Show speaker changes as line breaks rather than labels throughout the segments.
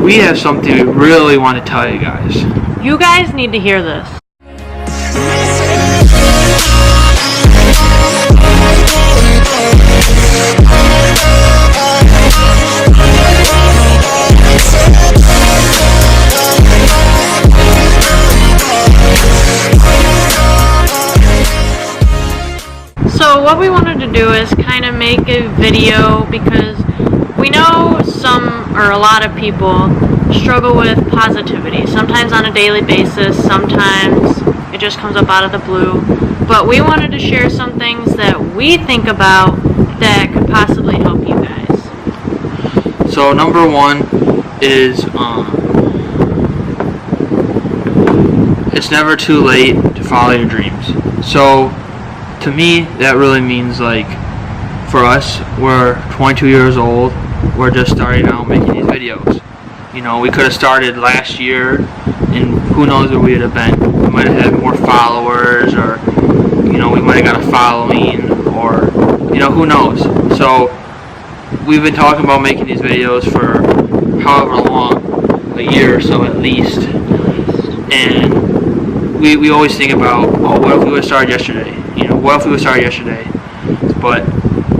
we have something we really want to tell you guys.
You guys need to hear this. So what we wanted to do is kind of make a video because we know some or a lot of people struggle with positivity, sometimes on a daily basis, sometimes it just comes up out of the blue, but we wanted to share some things that we think about that could possibly help you guys.
So number one is it's never too late to follow your dreams. So to me, that really means, like, for us, we're 22 years old, we're just starting out making these videos. You know, we could have started last year, and who knows where we would have been. We might have had more followers, or, you know, we might have got a following, or, you know, who knows. So, we've been talking about making these videos for however long, a year or so at least, and we always think about, oh, what if we would have started yesterday? You know, what if we would start yesterday? But,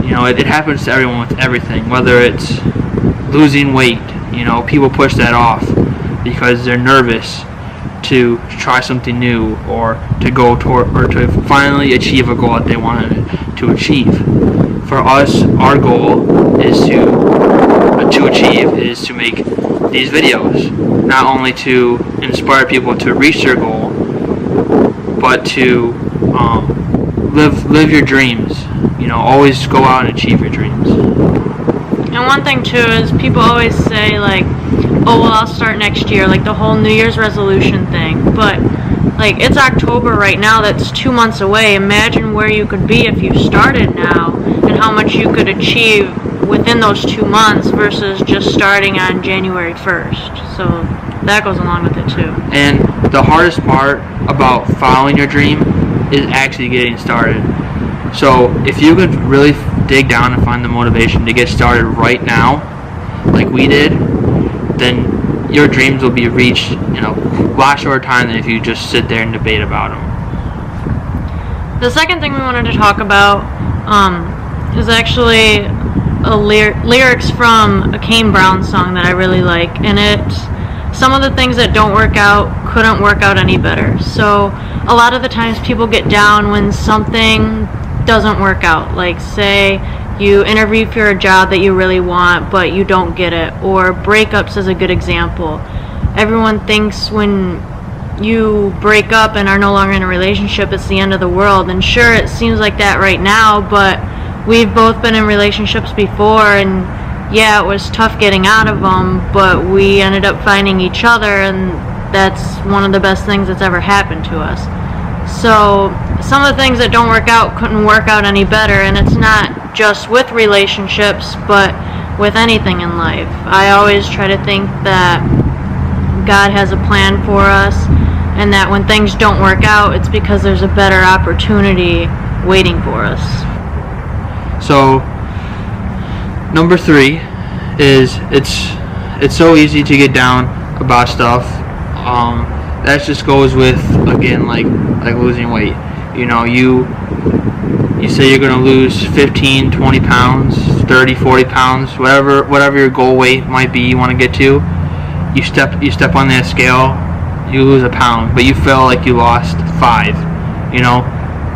you know, it happens to everyone with everything, whether it's losing weight. You know, people push that off because they're nervous to try something new, or to go toward, or to finally achieve a goal that they wanted to achieve. For us, our goal is to achieve is to make these videos, not only to inspire people to reach their goal, but to live your dreams. You know, always go out and achieve your dreams.
And one thing too is people always say, like, oh, well, I'll start next year, like the whole New Year's resolution thing. But, like, it's October right now, that's 2 months away. Imagine where you could be if you started now, and how much you could achieve within those 2 months versus just starting on January 1st. So that goes along with it too.
And the hardest part about following your dream is actually getting started. So if you could really dig down and find the motivation to get started right now, like we did, then your dreams will be reached in a lot shorter time than if you just sit there and debate about them.
The second thing we wanted to talk about is actually lyrics from a Kane Brown song that I really like, and it's some of the things that don't work out couldn't work out any better. So a lot of the times people get down when something doesn't work out, like say you interview for a job that you really want but you don't get it, or breakups is a good example. Everyone thinks when you break up and are no longer in a relationship it's the end of the world, and sure, it seems like that right now, but we've both been in relationships before, and yeah, it was tough getting out of them, but we ended up finding each other, and that's one of the best things that's ever happened to us. So some of the things that don't work out couldn't work out any better, and it's not just with relationships, but with anything in life. I always try to think that God has a plan for us, and that when things don't work out, it's because there's a better opportunity waiting for us.
So number 3 is it's so easy to get down about stuff. That just goes with, again, like losing weight. You know, you say you're going to lose 15, 20 pounds, 30, 40 pounds, whatever your goal weight might be you want to get to. You step on that scale, you lose a pound, but you feel like you lost 5. You know,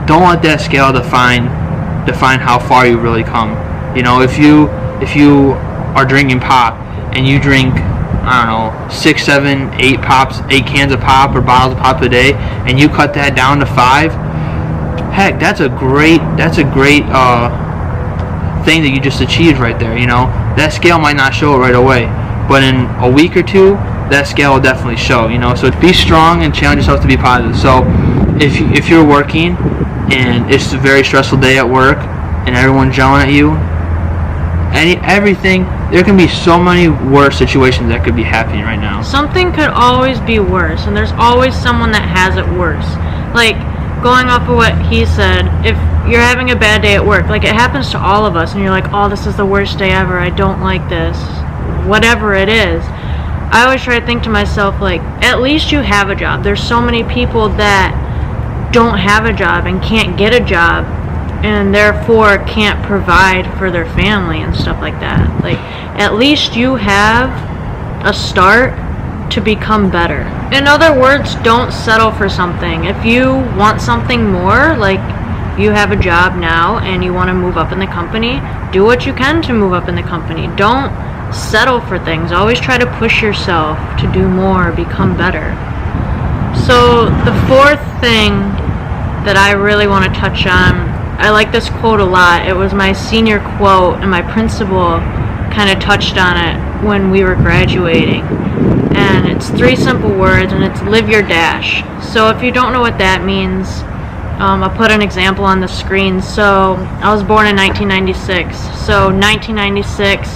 don't let that scale define how far you really come. You know, if you are drinking pop and you drink, I don't know, 6, 7, 8 cans of pop or bottles of pop a day, and you cut that down to 5, heck, that's a great thing that you just achieved right there. You know, that scale might not show it right away, but in a week or two, that scale will definitely show. You know, so be strong and challenge yourself to be positive. So if you're working and it's a very stressful day at work and everyone's yelling at you, everything, there can be so many worse situations that could be happening right now.
Something could always be worse, and there's always someone that has it worse. Like, going off of what he said, if you're having a bad day at work, like, it happens to all of us, and you're like, oh, this is the worst day ever, I don't like this, whatever it is. I always try to think to myself, like, at least you have a job. There's so many people that don't have a job and can't get a job and therefore can't provide for their family and stuff like that. Like, at least you have a start to become better. In other words, don't settle for something. If you want something more, like you have a job now and you want to move up in the company, do what you can to move up in the company. Don't settle for things. Always try to push yourself to do more, become better. So the fourth thing that I really want to touch on, I like this quote a lot. It was my senior quote, and my principal kind of touched on it when we were graduating. And it's 3 simple words, and it's live your dash. So if you don't know what that means, I'll put an example on the screen. So I was born in 1996. So 1996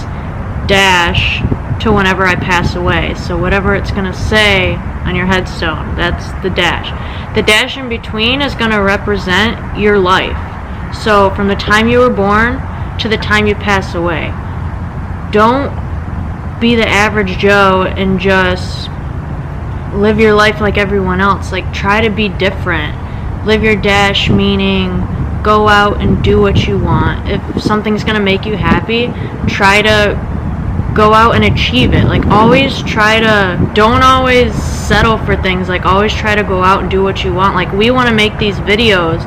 dash to whenever I pass away. So whatever it's going to say on your headstone, that's the dash. The dash in between is going to represent your life. So from the time you were born to the time you pass away. Don't be the average Joe and just live your life like everyone else. Like, try to be different. Live your dash, meaning go out and do what you want. If something's going to make you happy, try to go out and achieve it. Like, always try to, don't always settle for things. Like, always try to go out and do what you want. Like, we want to make these videos,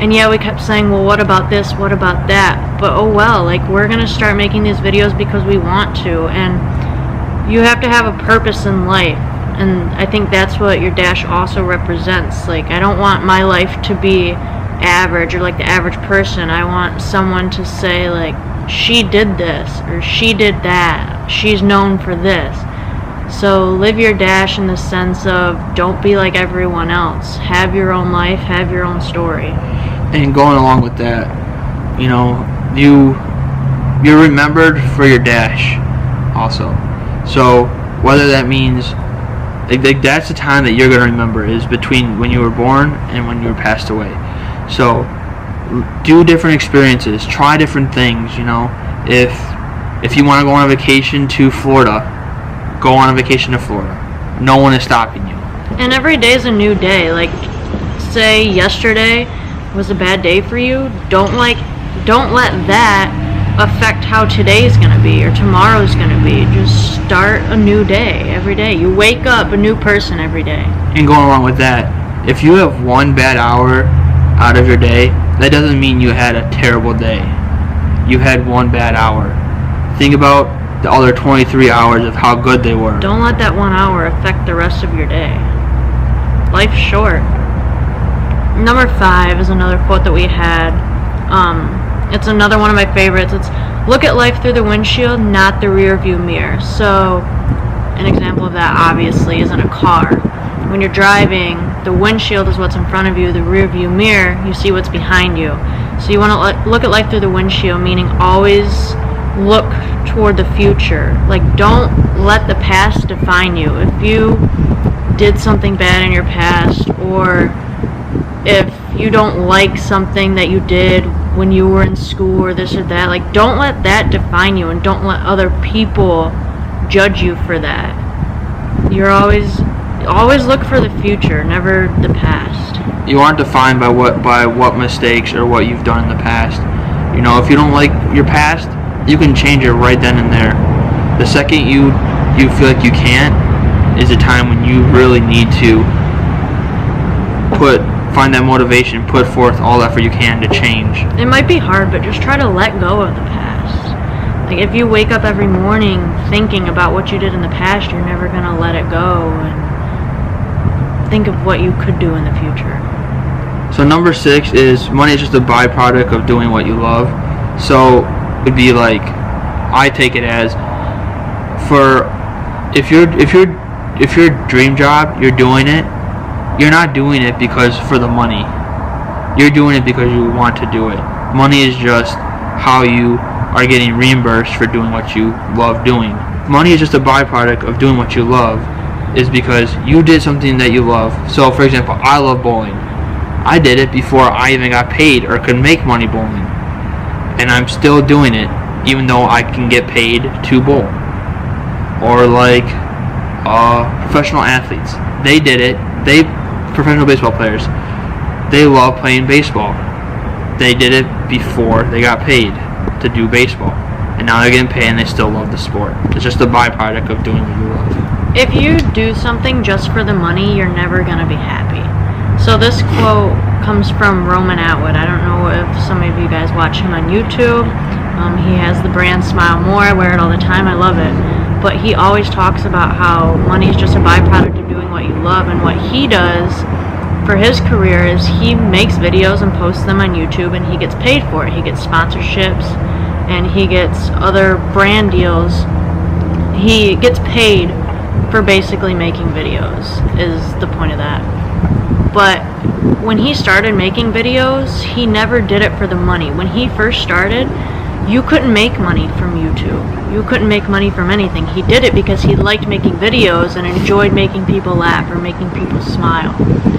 and yeah, we kept saying, well, what about this, what about that? But oh well, like, we're going to start making these videos because we want to, and you have to have a purpose in life, and I think that's what your dash also represents. Like, I don't want my life to be average or like the average person. I want someone to say, like, she did this, or she did that, she's known for this. So live your dash in the sense of don't be like everyone else. Have your own life, have your own story.
And going along with that, you know, you're remembered for your dash also. So whether that means like that's the time that you're going to remember is between when you were born and when you were passed away. So do different experiences, try different things, you know. If you want to go on a vacation to Florida, go on a vacation to Florida. No one is stopping you.
And every day is a new day. Like, say yesterday was a bad day for you, don't let that affect how today's going to be or tomorrow's going to be. Just start a new day every day. You wake up a new person every day.
And going along with that, if you have one bad hour out of your day, that doesn't mean you had a terrible day. You had one bad hour. Think about the other 23 hours of how good they were.
Don't let that 1 hour affect the rest of your day. Life's short. Number 5 is another quote that we had. It's another one of my favorites. It's look at life through the windshield, not the rear view mirror. So an example of that obviously is in a car. When you're driving, the windshield is what's in front of you, the rear view mirror, you see what's behind you. So you want to look at life through the windshield, meaning always look toward the future. Like, don't let the past define you. If you did something bad in your past, or if you don't like something that you did when you were in school or this or that, like, don't let that define you, and don't let other people judge you for that. You're always look for the future, never the past.
You aren't defined by what mistakes or what you've done in the past. You know, if you don't like your past, you can change it right then and there. The second you feel like you can't is a time when you really need to find that motivation, put forth all effort you can to change.
It might be hard, but just try to let go of the past. Like, if you wake up every morning thinking about what you did in the past, you're never going to let it go and think of what you could do in the future.
So number 6 is money is just a byproduct of doing what you love. So it'd be like, I take it as, if your dream job, you're doing it, you're not doing it because for the money. You're doing it because you want to do it. Money is just how you are getting reimbursed for doing what you love doing. Money is just a byproduct of doing what you love, is because you did something that you love. So for example, I love bowling. I did it before I even got paid or could make money bowling. And I'm still doing it even though I can get paid to bowl. Or like professional athletes. They did it. Professional baseball players, they love playing baseball. They did it before they got paid to do baseball. And now they're getting paid and they still love the sport. It's just a byproduct of doing what you love.
If you do something just for the money, you're never going to be happy. So this quote comes from Roman Atwood. I don't know if some of you guys watch him on YouTube. He has the brand Smile More. I wear it all the time. I love it. But he always talks about how money is just a byproduct of doing what you love. And what he does for his career is he makes videos and posts them on YouTube, and he gets paid for it. He gets sponsorships and he gets other brand deals. He gets paid for basically making videos, is the point of that. But when he started making videos, he never did it for the money. When he first started, you couldn't make money from YouTube. You couldn't make money from anything. He did it because he liked making videos and enjoyed making people laugh or making people smile.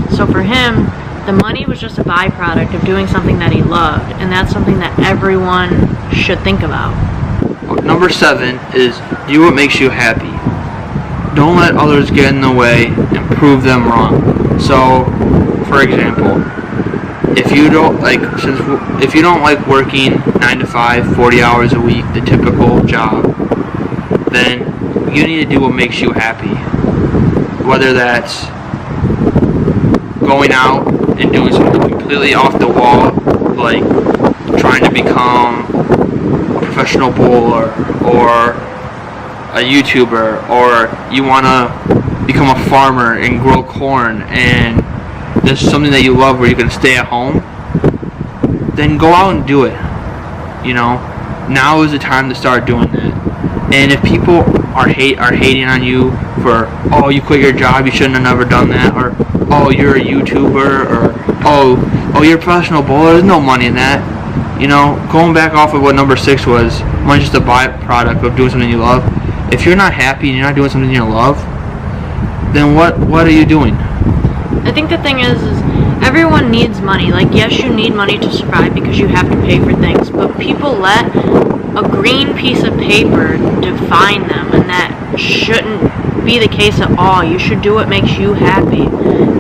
So for him, the money was just a byproduct of doing something that he loved, and that's something that everyone should think about.
Number 7 is do what makes you happy. Don't let others get in the way and prove them wrong. So, for example, if you don't like working 9 to 5, 40 hours a week, the typical job, then you need to do what makes you happy. Whether that's going out and doing something completely off the wall, like trying to become a professional bowler or a YouTuber, or you want to become a farmer and grow corn, and there's something that you love where you can stay at home, then go out and do it. You know, now is the time to start doing that. And if people are hating on you for, oh, you quit your job, you shouldn't have never done that, or oh, you're a YouTuber, or oh, you're a professional bowler, there's no money in that. You know, going back off of what number 6 was, money's just a byproduct of doing something you love. If you're not happy and you're not doing something you love, then what are you doing?
I think the thing is everyone needs money. Like, yes, you need money to survive because you have to pay for things, but people let a green piece of paper define them, and that shouldn't be the case at all. You should do what makes you happy.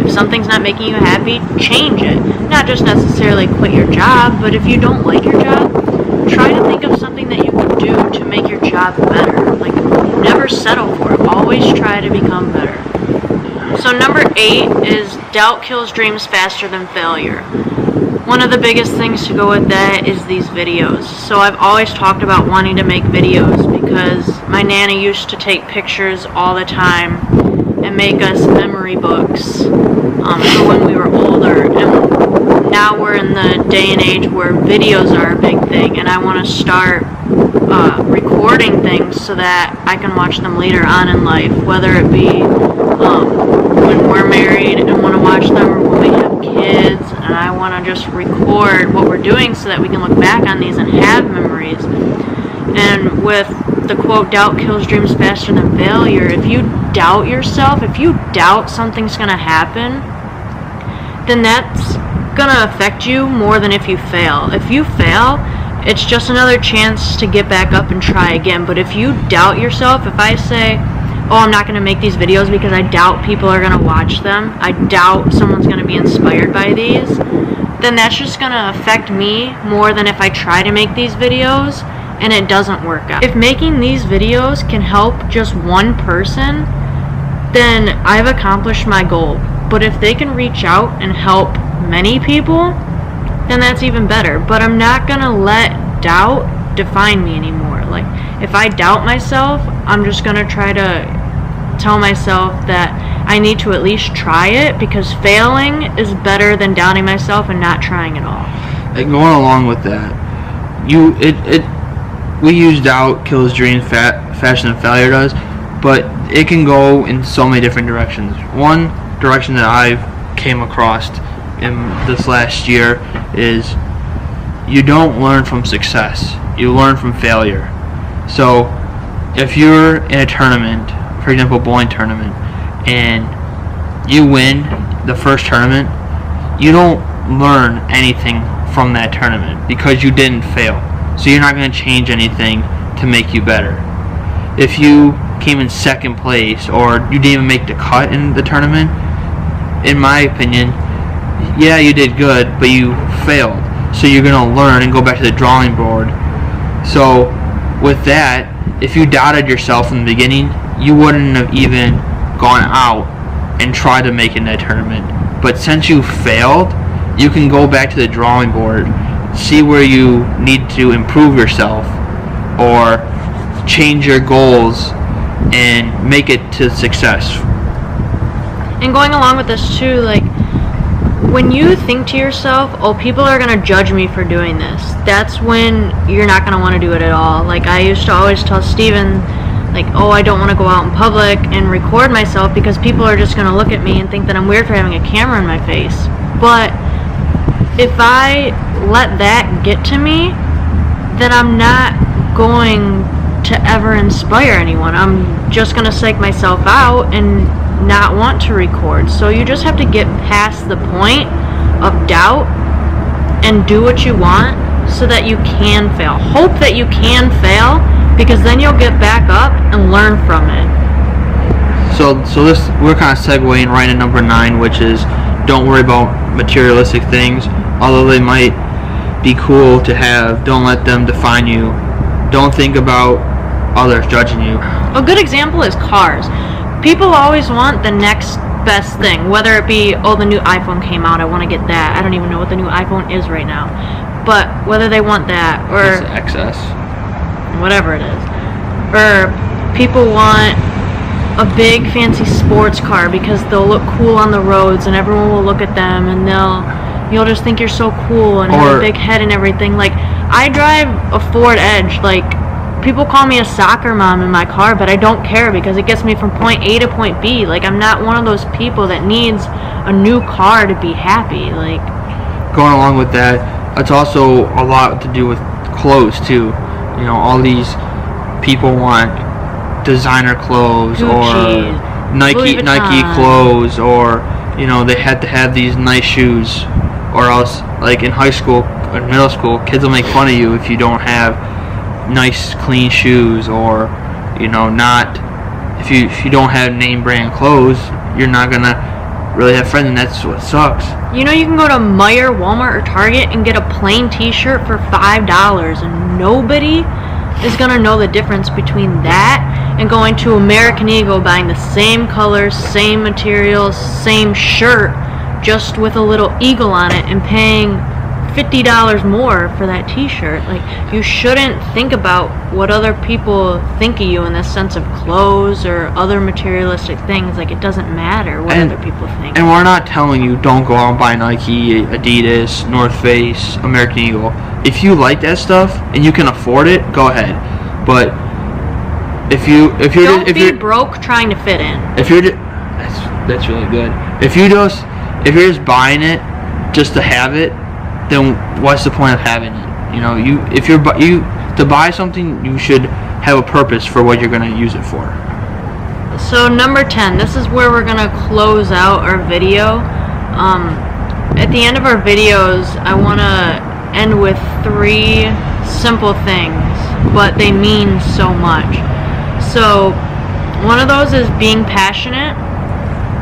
If something's not making you happy, change it. Not just necessarily quit your job, but if you don't like your job, try to think of something that you can do to make your job better. Like, never settle for it. Always try to become better. So number 8 is doubt kills dreams faster than failure. One of the biggest things to go with that is these videos. So I've always talked about wanting to make videos because my Nana used to take pictures all the time and make us memory books for when we were older. And now we're in the day and age where videos are a big thing, and I want to start recording things so that I can watch them later on in life, whether it be when we're married and want to watch them, or when we have kids and I want to just record what we're doing so that we can look back on these and have memories. And with the quote, doubt kills dreams faster than failure, if you doubt yourself, if you doubt something's going to happen, then that's going to affect you more than if you fail. If you fail, it's just another chance to get back up and try again. But if you doubt yourself, if I say, oh, I'm not going to make these videos because I doubt people are going to watch them, I doubt someone's going to be inspired by these, then that's just going to affect me more than if I try to make these videos and it doesn't work out. If making these videos can help just one person, then I've accomplished my goal. But if they can reach out and help many people, then that's even better. But I'm not going to let doubt define me anymore. Like, if I doubt myself, I'm just going to try to tell myself that I need to at least try it, because failing is better than doubting myself and not trying at all.
And going along with that, we use doubt kills dreams faster than failure does, but it can go in so many different directions. One direction that I've came across in this last year is you don't learn from success, you learn from failure. So if you're in a tournament, for example, bowling tournament, and you win the first tournament, you don't learn anything from that tournament because you didn't fail. So you're not going to change anything to make you better. If you came in second place, or you didn't even make the cut in the tournament, in my opinion, yeah, you did good, but you failed. So you're going to learn and go back to the drawing board. So with that, if you doubted yourself in the beginning, you wouldn't have even gone out and tried to make it in that tournament. But since you failed, you can go back to the drawing board, see where you need to improve yourself or change your goals and make it to success.
And going along with this too, like, when you think to yourself, oh, people are going to judge me for doing this, that's when you're not going to want to do it at all. Like, I used to always tell Steven, like, oh, I don't want to go out in public and record myself because people are just going to look at me and think that I'm weird for having a camera in my face. But if I let that get to me, then I'm not going to ever inspire anyone. I'm just going to psych myself out and not want to record. So you just have to get past the point of doubt and do what you want so that you can fail. Hope that you can fail, because then you'll get back up and learn from it.
So this, we're kind of segueing right into number 9, which is don't worry about materialistic things. Although they might be cool to have, don't let them define you. Don't think about others judging you.
A good example is cars. People always want the next best thing, whether it be, oh, the new iPhone came out, I want to get that. I don't even know what the new iPhone is right now. But whether they want that or
it's XS,
whatever it is, or people want a big fancy sports car because they'll look cool on the roads and everyone will look at them and you'll just think you're so cool and have a big head and everything. Like, I drive a Ford Edge. Like, people call me a soccer mom in my car, but I don't care because it gets me from point A to point B. Like, I'm not one of those people that needs a new car to be happy. Like,
going along with that, it's also a lot to do with clothes too. You know, all these people want designer clothes,
Gucci,
or Nike clothes, or, you know, they had to have these nice shoes, or else, like in high school or middle school, kids will make fun of you if you don't have nice clean shoes, or, you know, not if you don't have name brand clothes, you're not gonna really have friends, and that's what sucks.
You know, you can go to Meijer, Walmart, or Target and get a plain t-shirt for $5, and nobody is gonna know the difference between that and going to American Eagle, buying the same colors, same materials, same shirt, just with a little eagle on it, and paying $50 more for that t-shirt. Like, you shouldn't think about what other people think of you in the sense of clothes or other materialistic things. Like, it doesn't matter what other people think.
And we're not telling you don't go out and buy Nike, Adidas, North Face, American Eagle. If you like that stuff and you can afford it, go ahead. But if you're
broke trying to fit in.
That's really good. If you're just buying it just to have it, then what's the point of having it? You know, to buy something, you should have a purpose for what you're going to use it for.
So number 10, this is where we're going to close out our video. At the end of our videos, I want to end with 3 simple things, but they mean so much. So one of those is being passionate,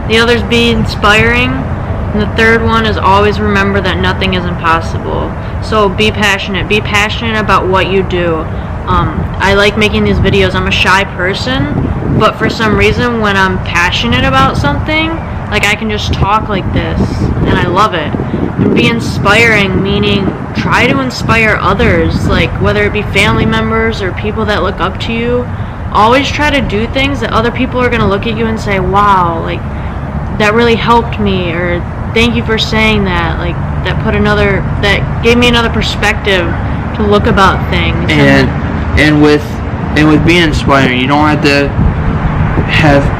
the other is being inspiring, and the third one is always remember that nothing is impossible. So be passionate. Be passionate about what you do. I like making these videos. I'm a shy person, but for some reason when I'm passionate about something, like, I can just talk like this, and I love it. And be inspiring, meaning try to inspire others, like whether it be family members or people that look up to you. Always try to do things that other people are going to look at you and say, wow, like, that really helped me, or thank you for saying that. Like, that gave me another perspective to look about things.
And with being inspiring, you don't have to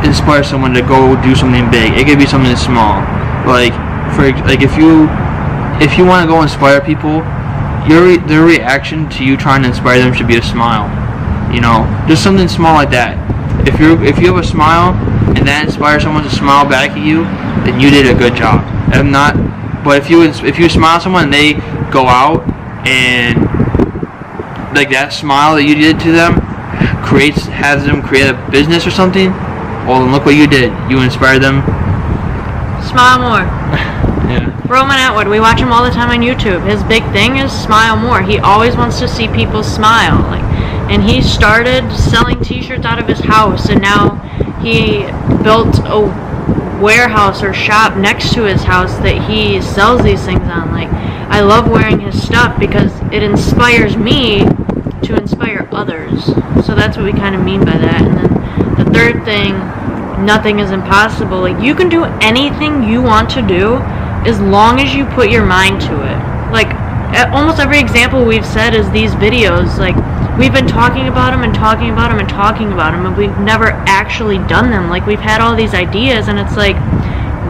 inspire someone to go do something big. It could be something small. Like if you want to go inspire people, their reaction to you trying to inspire them should be a smile. You know, just something small like that. If you have a smile and that inspires someone to smile back at you, then you did a good job. But if you smile at someone and they go out and, like, that smile that you did to them has them create a business or something, well then look what you did. You inspired them.
Smile more.
Yeah.
Roman Atwood, we watch him all the time on YouTube. His big thing is smile more. He always wants to see people smile. And he started selling t-shirts out of his house, and now he built a warehouse or shop next to his house that he sells these things on. I love wearing his stuff because it inspires me to inspire others. So that's what we kind of mean by that. And then the third thing, nothing is impossible. You can do anything you want to do as long as you put your mind to it. Almost every example we've said is these videos. We've been talking about them and talking about them and talking about them, and we've never actually done them. We've had all these ideas, and it's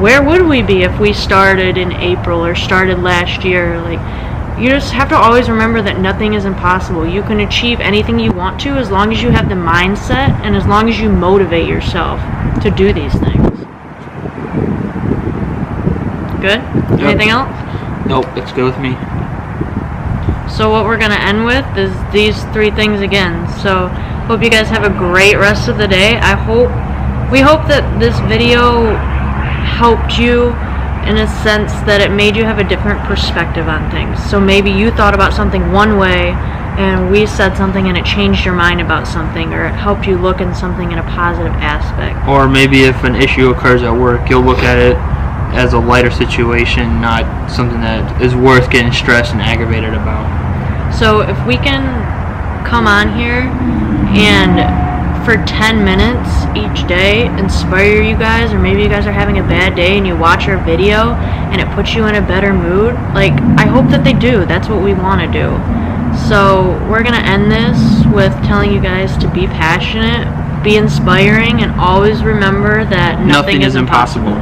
where would we be if we started in April or started last year? You just have to always remember that nothing is impossible. You can achieve anything you want to as long as you have the mindset and as long as you motivate yourself to do these things. Good?
Yep.
Anything else?
Nope, that's good with me.
So what we're going to end with is these 3 things again. So hope you guys have a great rest of the day. We hope that this video helped you in a sense that it made you have a different perspective on things. So maybe you thought about something one way and we said something and it changed your mind about something, or it helped you look at something in a positive aspect.
Or maybe if an issue occurs at work, you'll look at it as a lighter situation, not something that is worth getting stressed and aggravated about.
So if we can come on here and for 10 minutes each day inspire you guys, or maybe you guys are having a bad day and you watch our video and it puts you in a better mood, I hope that they do. That's what we want to do. So we're going to end this with telling you guys to be passionate, be inspiring, and always remember that nothing is impossible.